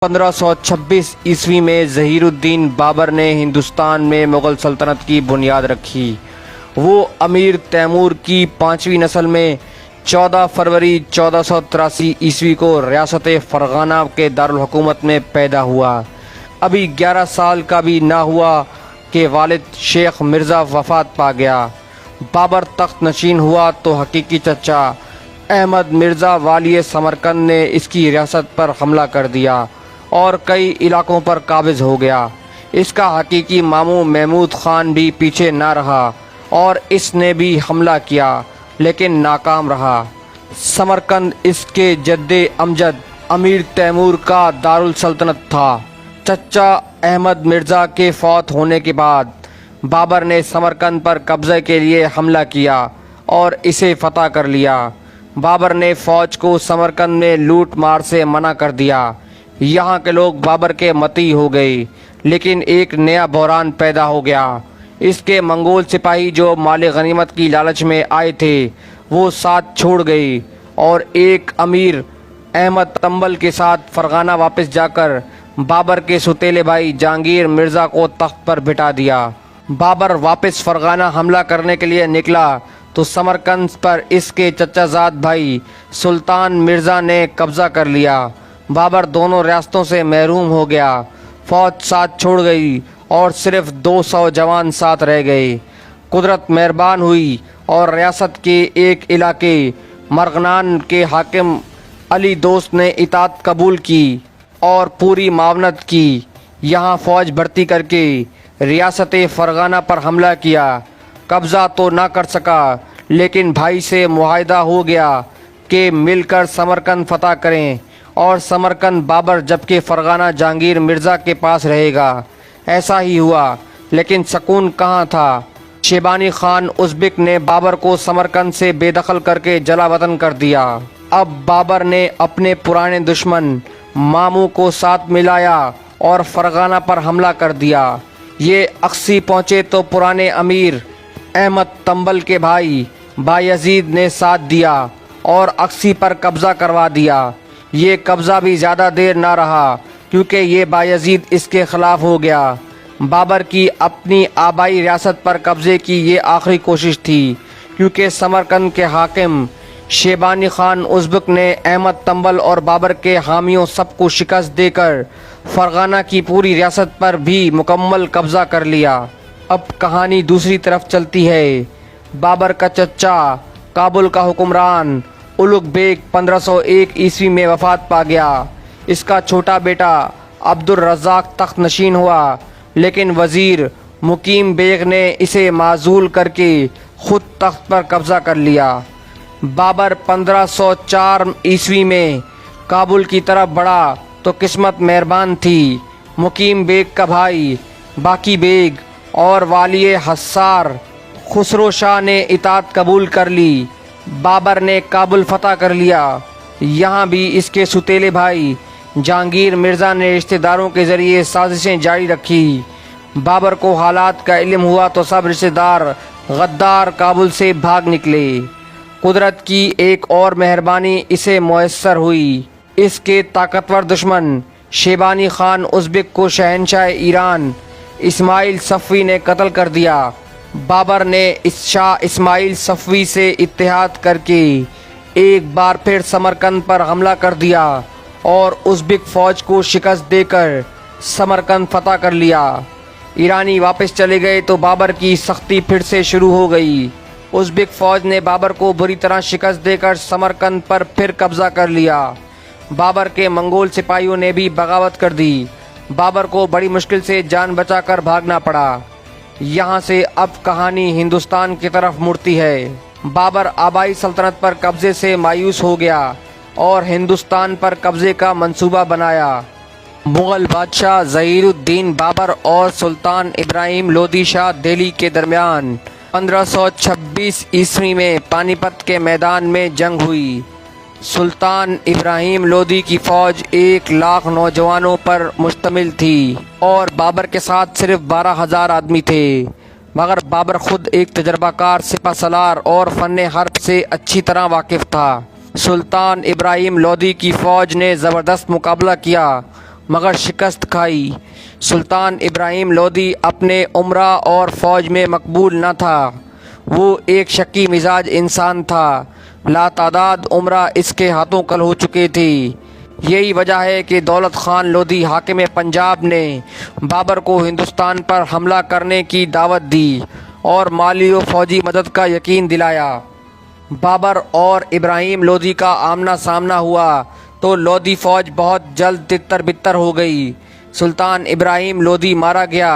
1526 ईस्वी में ज़हीरुद्दीन बाबर ने हिंदुस्तान में मुग़ल सल्तनत की बुनियाद रखी। वो अमीर तैमूर की 5वीं नस्ल में 14 फरवरी 1483 ईस्वी को रियासत फ़रगाना के दारुल हुकूमत में पैदा हुआ। अभी 11 साल का भी ना हुआ कि वालिद शेख मिर्ज़ा वफ़ात पा गया। बाबर तख्त नशीन हुआ तो हकीकी चचा अहमद मिर्ज़ा वाली समरकंद ने इसकी रियासत पर हमला कर दिया और कई इलाकों पर काबिज़ हो गया। इसका हकीकी मामू महमूद ख़ान भी पीछे ना रहा और इसने भी हमला किया लेकिन नाकाम रहा। समरकंद इसके जद्दे अमजद अमीर तैमूर का दारुल सल्तनत था। चचा अहमद मिर्ज़ा के फौत होने के बाद बाबर ने समरकंद पर कब्ज़े के लिए हमला किया और इसे फ़तह कर लिया। बाबर ने फ़ौज को समरकंद में लूट मार से मना कर दिया। यहाँ के लोग बाबर के मती हो गए, लेकिन एक नया बहरान पैदा हो गया। इसके मंगोल सिपाही जो माल गनीमत की लालच में आए थे वो साथ छोड़ गए और एक अमीर अहमद तंबल के साथ फरगाना वापस जाकर बाबर के सुतेले भाई जहांगीर मिर्ज़ा को तख्त पर बिठा दिया। बाबर वापस फरगाना हमला करने के लिए निकला तो समरकंद पर इसके चचाजाद भाई सुल्तान मिर्ज़ा ने कब्ज़ा कर लिया। बाबर दोनों रियासतों से महरूम हो गया। फ़ौज साथ छोड़ गई और सिर्फ 200 जवान साथ रह गए। कुदरत मेहरबान हुई और रियासत के एक इलाके मरगनान के हाकिम अली दोस्त ने इताअत कबूल की और पूरी मावनत की। यहाँ फ़ौज भर्ती करके रियासत फ़रगाना पर हमला किया। कब्ज़ा तो ना कर सका, लेकिन भाई से मुआहदा हो गया कि मिलकर समरकंद फ़तह करें और समरकंद बाबर जबकि फ़रगाना जहांगीर मिर्ज़ा के पास रहेगा। ऐसा ही हुआ, लेकिन सकून कहाँ था। शेबानी खान उज़्बेक ने बाबर को समरकंद से बेदखल करके जला वतन कर दिया। अब बाबर ने अपने पुराने दुश्मन मामू को साथ मिलाया और फ़रगाना पर हमला कर दिया। ये अक्सी पहुँचे तो पुराने अमीर अहमद तंबल के भाई बायजीद ने साथ दिया और अक्सी पर कब्ज़ा करवा दिया। ये कब्ज़ा भी ज़्यादा देर ना रहा क्योंकि ये बायजीद इसके ख़िलाफ़ हो गया। बाबर की अपनी आबाई रियासत पर कब्ज़े की ये आखिरी कोशिश थी, क्योंकि समरकंद के हाकिम शेबानी खान उज़्बेक ने अहमद तंबल और बाबर के हामियों सबको शिकस्त देकर फ़रगाना की पूरी रियासत पर भी मुकम्मल कब्ज़ा कर लिया। अब कहानी दूसरी तरफ चलती है। बाबर का चचा काबुल का हुक्मरान उलुग बेग 1501 ईस्वी में वफ़ात पा गया। इसका छोटा बेटा अब्दुल रज़्ज़ाक़ तख्त नशीन हुआ, लेकिन वज़ीर मुकीम बेग ने इसे माज़ूल करके ख़ुद तख्त पर कब्ज़ा कर लिया। बाबर 1504 ईस्वी में काबुल की तरफ बढ़ा तो किस्मत मेहरबान थी। मुकीम बेग का भाई बाकी बेग और वाली हस्सार खुसरो शाह ने इताअत कबूल कर ली। बाबर ने काबुल फ़तह कर लिया। यहाँ भी इसके सुतेले भाई जहांगीर मिर्ज़ा ने रिश्तेदारों के ज़रिए साजिशें जारी रखी। बाबर को हालात का इल्म हुआ तो सब रिश्तेदार गद्दार काबुल से भाग निकले। कुदरत की एक और मेहरबानी इसे मुयस्सर हुई। इसके ताकतवर दुश्मन शेबानी खान उज़्बेक को शहनशाह ईरान इस्माइल सफ़वी ने कत्ल कर दिया। बाबर ने इस शाह इस्माइल सफ़वी से इत्तेहाद करके एक बार फिर समरकंद पर हमला कर दिया और उज़्बेक फ़ौज को शिकस्त देकर समरकंद फ़तह कर लिया। ईरानी वापस चले गए तो बाबर की सख्ती फिर से शुरू हो गई। उज़्बेक फ़ौज ने बाबर को बुरी तरह शिकस्त देकर समरकंद पर फिर कब्ज़ा कर लिया। बाबर के मंगोल सिपाहियों ने भी बगावत कर दी। बाबर को बड़ी मुश्किल से जान बचाकर भागना पड़ा। यहाँ से अब कहानी हिंदुस्तान की तरफ मुड़ती है। बाबर आबाई सल्तनत पर कब्ज़े से मायूस हो गया और हिंदुस्तान पर कब्ज़े का मंसूबा बनाया। मुग़ल बादशाह ज़हीरुद्दीन बाबर और सुल्तान इब्राहिम लोदी शाह दिल्ली के दरमियान 1526 ईस्वी में पानीपत के मैदान में जंग हुई। सुल्तान इब्राहिम लोदी की फ़ौज 1 लाख नौजवानों पर मुश्तमिल थी और बाबर के साथ सिर्फ 12,000 आदमी थे, मगर बाबर ख़ुद एक तजर्बाकार सिपह सलार और फ़न हर्ब से अच्छी तरह वाकिफ़ था। सुल्तान इब्राहिम लोदी की फ़ौज ने ज़बरदस्त मुकाबला किया मगर शिकस्त खाई। सुल्तान इब्राहिम लोदी अपने उमरा और फ़ौज में मकबूल न था। वो एक शक्की मिजाज इंसान था। लातादाद उमरा इसके हाथों कल हो चुके थे। यही वजह है कि दौलत खान लोधी हाकिम पंजाब ने बाबर को हिंदुस्तान पर हमला करने की दावत दी और माली व फ़ौजी मदद का यकीन दिलाया। बाबर और इब्राहिम लोधी का आमना सामना हुआ तो लोधी फ़ौज बहुत जल्द तितर बितर हो गई। सुल्तान इब्राहिम लोधी मारा गया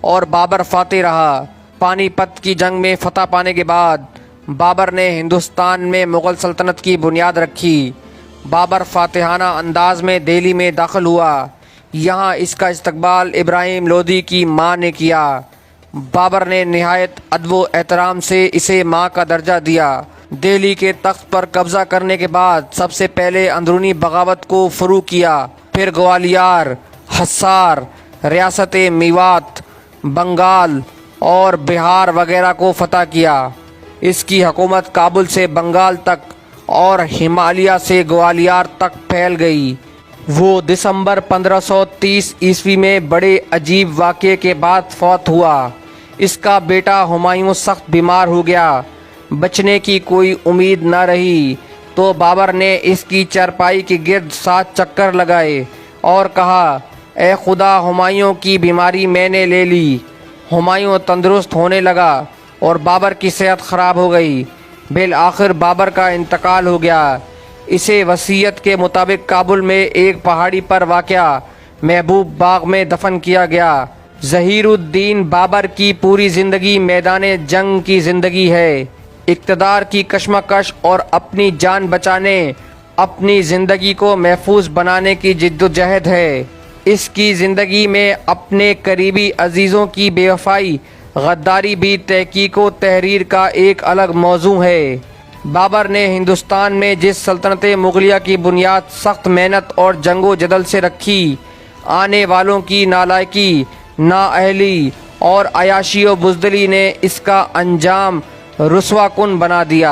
और बाबर फातेह रहा। पानीपत की जंग में फतह पाने के बाद बाबर ने हिंदुस्तान में मुग़ल सल्तनत की बुनियाद रखी। बाबर फातिहाना अंदाज में दिल्ली में दाखिल हुआ। यहाँ इसका इस्तकबाल इब्राहिम लोधी की माँ ने किया। बाबर ने निहायत अदब व एहतराम से इसे माँ का दर्जा दिया। दिल्ली के तख्त पर कब्ज़ा करने के बाद सबसे पहले अंदरूनी बगावत को फ़ुरू किया, फिर ग्वालियर, हिसार, रियासत मेवात, बंगाल और बिहार वगैरह को फतह किया। इसकी हुकूमत काबुल से बंगाल तक और हिमालय से ग्वालियर तक फैल गई। वो दिसंबर 1530 ईस्वी में बड़े अजीब वाक़े के बाद फौत हुआ। इसका बेटा हुमायूं सख्त बीमार हो गया। बचने की कोई उम्मीद न रही तो बाबर ने इसकी चारपाई के गिर्द 7 चक्कर लगाए और कहा, ए खुदा, हुमायूं की बीमारी मैंने ले ली। हुमायूं तंदुरुस्त होने लगा और बाबर की सेहत ख़राब हो गई। बिल आखिर बाबर का इंतकाल हो गया। इसे वसीयत के मुताबिक काबुल में एक पहाड़ी पर वाक़या महबूब बाग में दफन किया गया। ज़हीरुद्दीन बाबर की पूरी ज़िंदगी मैदान जंग की ज़िंदगी है। इक़्तिदार की कशमकश और अपनी जान बचाने, अपनी ज़िंदगी को महफूज बनाने की जिद्दोजहद है। इसकी ज़िंदगी में अपने करीबी अजीज़ों की बेवफाई, गद्दारी भी तहकीक व तहरीर का एक अलग मौजू है। बाबर ने हिंदुस्तान में जिस सल्तनत मुग़लिया की बुनियाद सख्त मेहनत और जंगो जदल से रखी, आने वालों की नालायकी, नाअहली और अयाशी व बुज़दिली ने इसका अंजाम रुस्वा कुन बना दिया।